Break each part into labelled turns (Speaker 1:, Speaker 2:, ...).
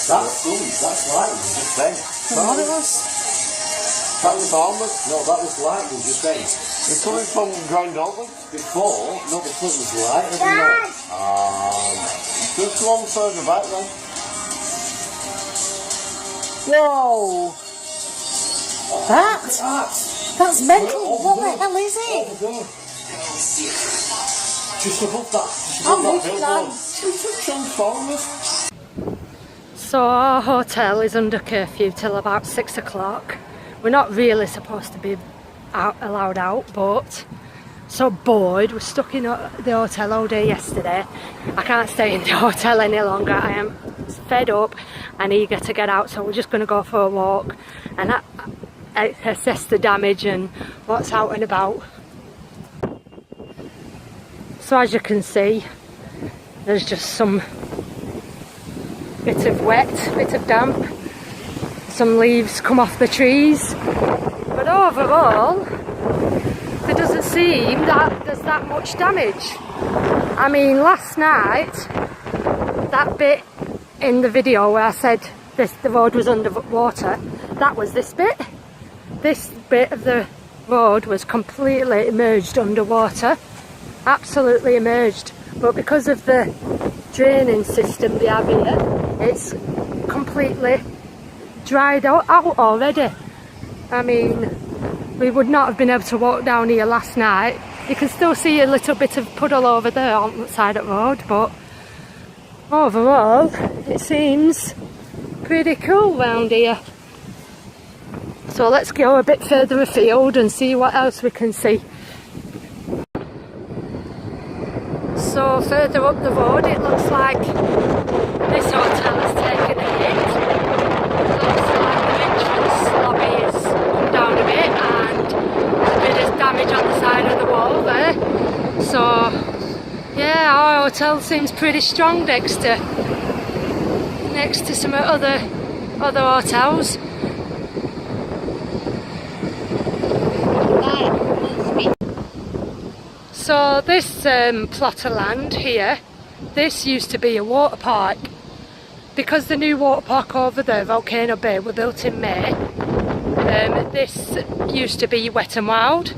Speaker 1: That's lightning just then.
Speaker 2: What it was?
Speaker 1: That was almost. No, that was lightning just then. It's coming from ground over. Before, no, the foot was light. Just go on further back then.
Speaker 2: Whoa! That's mental. What the hell is it?
Speaker 1: Just above that. Transformers.
Speaker 3: So our hotel is under curfew till about 6 o'clock. We're not really supposed to be allowed out, but so bored. We're stuck in the hotel all day yesterday. I can't stay in the hotel any longer. I am fed up and eager to get out, so we're just going to go for a walk and assess the damage and what's out and about. So as you can see, there's just some bit of wet, bit of damp, some leaves come off the trees, but overall there doesn't seem that there's that much damage. I mean, last night, that bit in the video where I said the road was underwater, that was this bit. This bit of the road was completely immersed underwater, absolutely immersed, but because of the draining system they have here, it's completely dried out already. I mean, we would not have been able to walk down here last night. You can still see a little bit of puddle over there on the side of the road, but overall it seems pretty cool round here. So let's go a bit further afield and see what else we can see. So further up the road, it looks like this hotel has taken a hit. It looks like the entrance lobby has come down a bit and a bit of damage on the side of the wall there. So yeah, our hotel seems pretty strong next to some other hotels. So this plot of land here, this used to be a water park. Because the new water park over there, Volcano Bay, were built in May, this used to be Wet and Wild,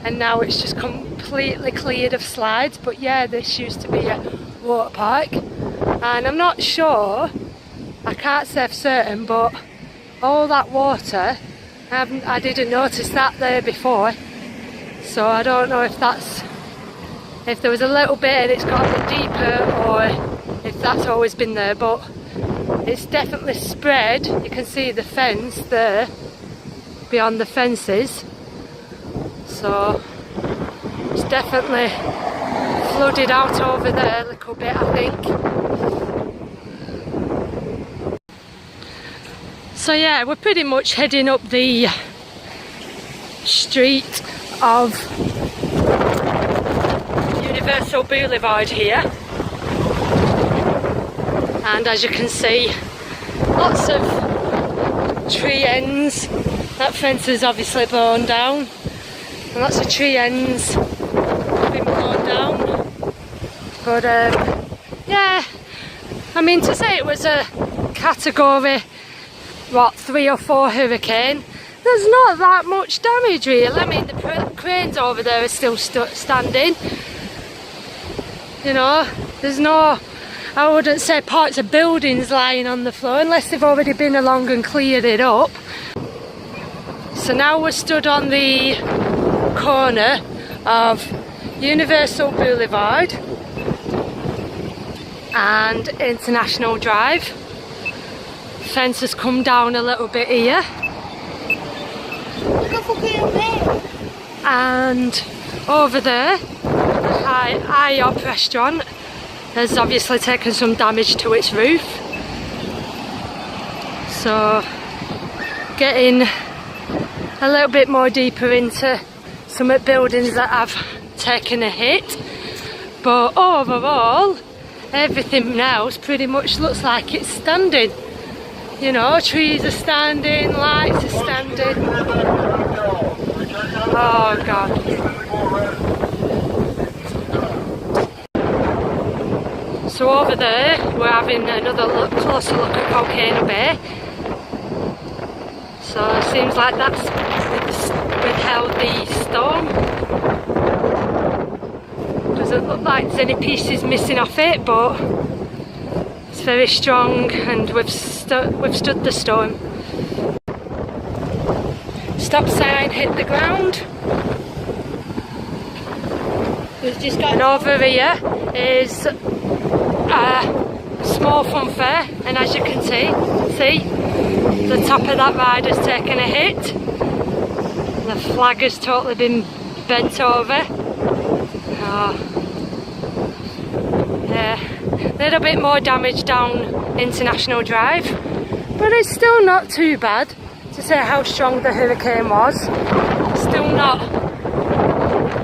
Speaker 3: and now it's just completely cleared of slides. But yeah, this used to be a water park, and I'm not sure, I can't say for certain, but all that water, I didn't notice that there before, so I don't know if there was a little bit and it's got a bit deeper, or if that's always been there, but it's definitely spread. You can see the fence there beyond the fences, so it's definitely flooded out over there a little bit, I think. So yeah, we're pretty much heading up the street of Universal Boulevard here, and as you can see, lots of tree ends. That fence is obviously blown down, and lots of tree ends have been blown down. But yeah, I mean, to say it was a category 3 or 4 hurricane, there's not that much damage really. I mean, the cranes over there are still standing. You know, there's no, I wouldn't say parts of buildings lying on the floor, unless they've already been along and cleared it up. So now we're stood on the corner of Universal Boulevard and International Drive. Fence has come down a little bit here. And over there, the IOP restaurant has obviously taken some damage to its roof. So getting a little bit more deeper into some of the buildings that have taken a hit. But overall, everything else pretty much looks like it's standing. You know, trees are standing, lights are standing. Oh God. So over there we're having another closer look at Volcano Bay. So it seems like that's withheld the storm. Doesn't look like there's any pieces missing off it, but it's very strong and we've stood the storm. Stop sign hit the ground. And over here is a small fun fair, and as you can see, the top of that ride has taken a hit. The flag has totally been bent over. Oh. Yeah, a little bit more damage down International Drive, but it's still not too bad to say how strong the hurricane was. Still not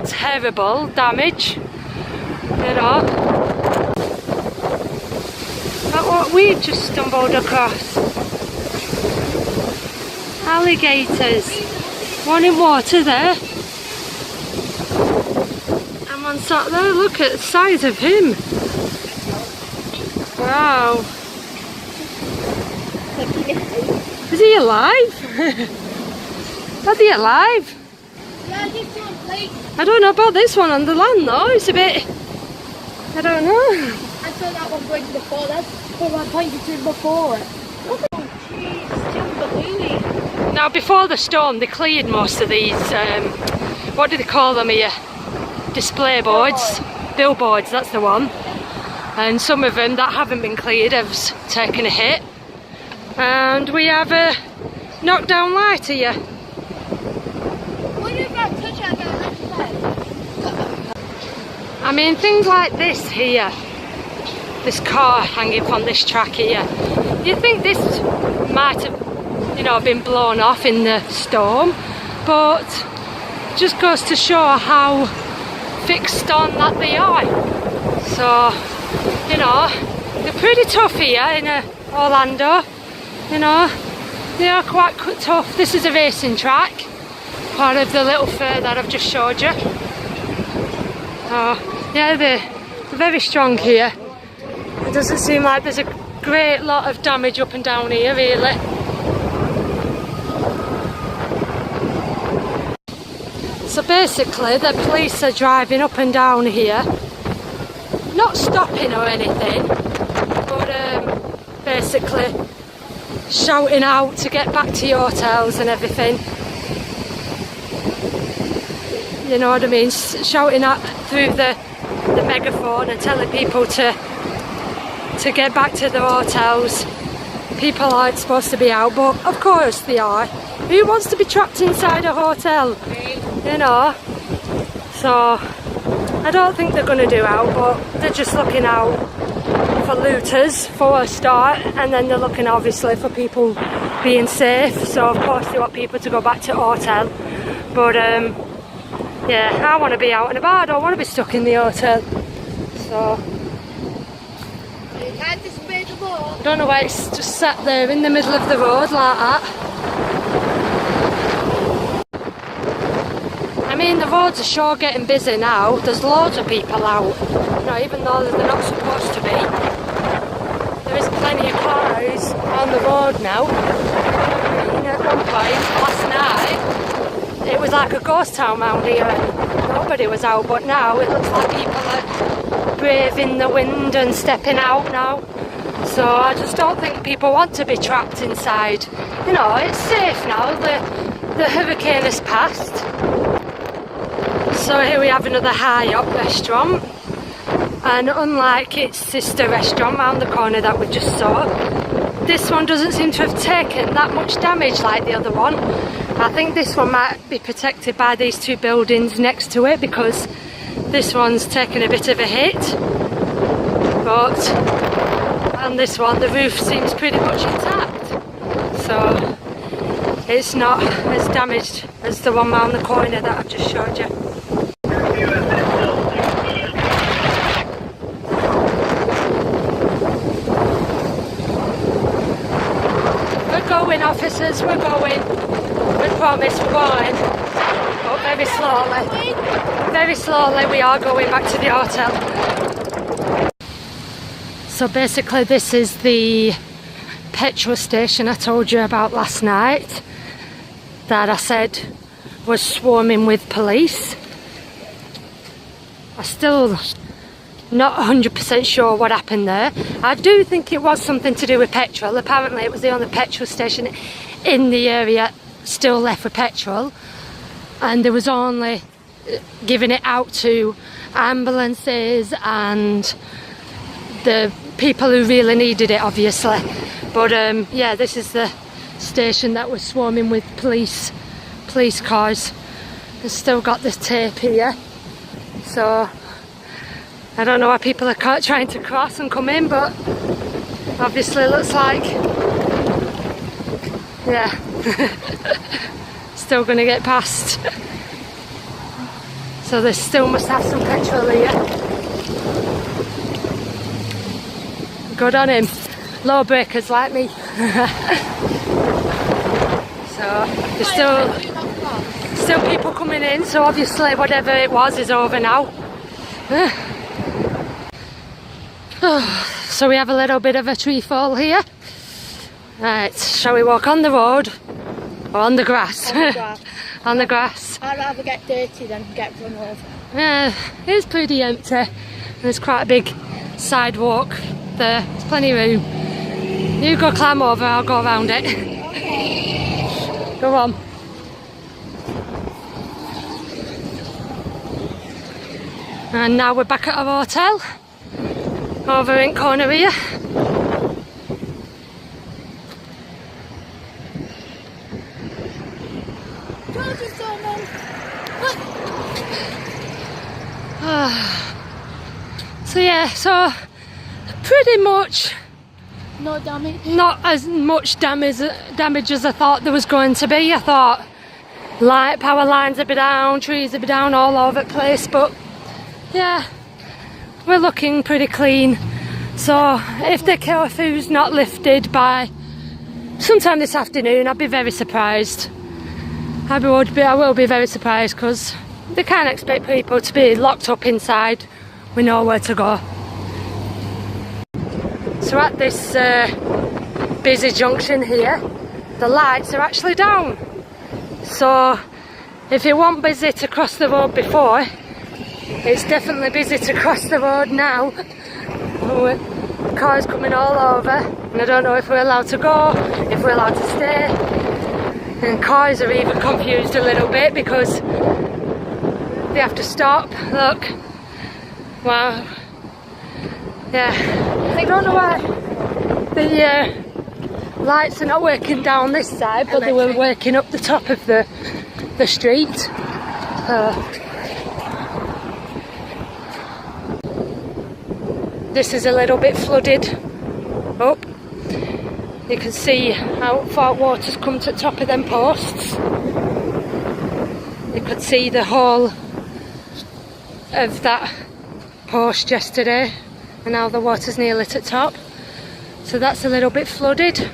Speaker 3: terrible damage, you know. But what we just stumbled across, alligators, one in water there, and one sat there. Look at the size of him. Wow. Is he alive? Are they alive? I don't know about this one on the land though. It's a bit, I don't know.
Speaker 2: I saw that one going to the fall. That's what I pointed to before.
Speaker 3: Now before the storm they cleared most of these, what do they call them here? Display boards. Billboards, that's the one. And some of them that haven't been cleared have taken a hit. And we have a knockdown light here. I mean, things like this here, this car hanging from this track here, you think this might have, you know, been blown off in the storm, but just goes to show how fixed on that they are. So, you know, they're pretty tough here in Orlando, you know, they are quite tough. This is a racing track, part of the little fair that I've just showed you. Yeah, they're very strong here. It doesn't seem like there's a great lot of damage up and down here, really. So basically, the police are driving up and down here, not stopping or anything, but basically shouting out to get back to your hotels and everything. You know what I mean? Shouting out through the megaphone and telling people to get back to their hotels. People aren't supposed to be out, but of course they are. Who wants to be trapped inside a hotel? You know? So I don't think they're going to do out, but they're just looking out for looters for a start, and then they're looking obviously for people being safe. So of course they want people to go back to hotel, but yeah, I want to be out and about. I don't want to be stuck in the hotel. So I don't know why it's just sat there in the middle of the road like that. I mean, the roads are sure getting busy now. There's loads of people out, you know, even though they're not supposed to be. There is plenty of cars on the road now. And at one point last night, it was like a ghost town around here and nobody was out, but now it looks like people are braving the wind and stepping out now. So I just don't think people want to be trapped inside. You know, it's safe now, the hurricane has passed. So here we have another high up restaurant, and unlike its sister restaurant round the corner that we just saw, this one doesn't seem to have taken that much damage like the other one. I think this one might be protected by these two buildings next to it, because this one's taken a bit of a hit, but on this one the roof seems pretty much intact, so it's not as damaged as the one round the corner that I've just showed you. We're going, officers, we're going. We promise we're going. But very slowly. Very slowly we are going back to the hotel. So basically this is the petrol station I told you about last night that I said was swarming with police. I'm still not 100% sure what happened there. I do think it was something to do with petrol. Apparently it was the only petrol station in the area still left with petrol, and there was only giving it out to ambulances and the people who really needed it, obviously. But yeah, this is the station that was swarming with police cars. It's still got this tape here, so I don't know why people are trying to cross and come in, but obviously it looks like, yeah, still gonna get past. So they still must have some petrol here. Good on him. Low breakers like me. So there's still people coming in, so obviously whatever it was is over now. So we have a little bit of a tree fall here. Right, shall we walk on the road or on the grass?
Speaker 2: On the grass.
Speaker 3: On the grass.
Speaker 2: I'd rather get dirty than get run over.
Speaker 3: Yeah, it's pretty empty. There's quite a big sidewalk there. There's plenty of room. You go climb over, I'll go around it. Okay. Go on. And now we're back at our hotel. Over in corner here. So yeah, so pretty much
Speaker 2: no damage.
Speaker 3: Not as much damage as I thought there was going to be. I thought power lines would be down, trees would be down all over the place, but yeah, we're looking pretty clean. So if the curfew's not lifted by sometime this afternoon, I'd be very surprised. I will be very surprised, because they can't expect people to be locked up inside with nowhere to go. So at this busy junction here, the lights are actually down. So if it wasn't busy to cross the road before, it's definitely busy to cross the road now. Cars coming all over, and I don't know if we're allowed to go, if we're allowed to stay. And cars are even confused a little bit because they have to stop. Look. Wow. Yeah. I don't know why the lights are not working down this side, but they were working up the top of the street. This is a little bit flooded up. You can see how far water's come to the top of them posts. You could see the whole of that post yesterday, and now the water's nearly to the top. So that's a little bit flooded.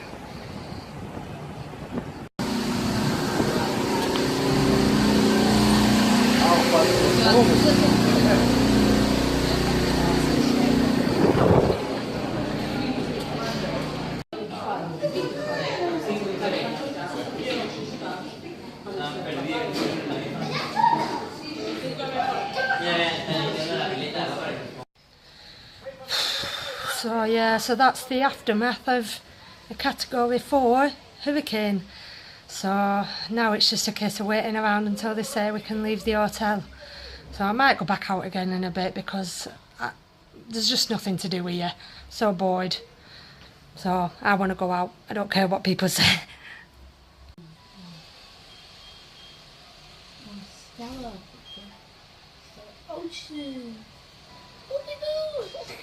Speaker 3: So yeah, so that's the aftermath of a Category 4 hurricane. So now it's just a case of waiting around until they say we can leave the hotel. So I might go back out again in a bit, because there's just nothing to do here. So bored. So I want to go out. I don't care what people say.
Speaker 2: Ocean. What do you do?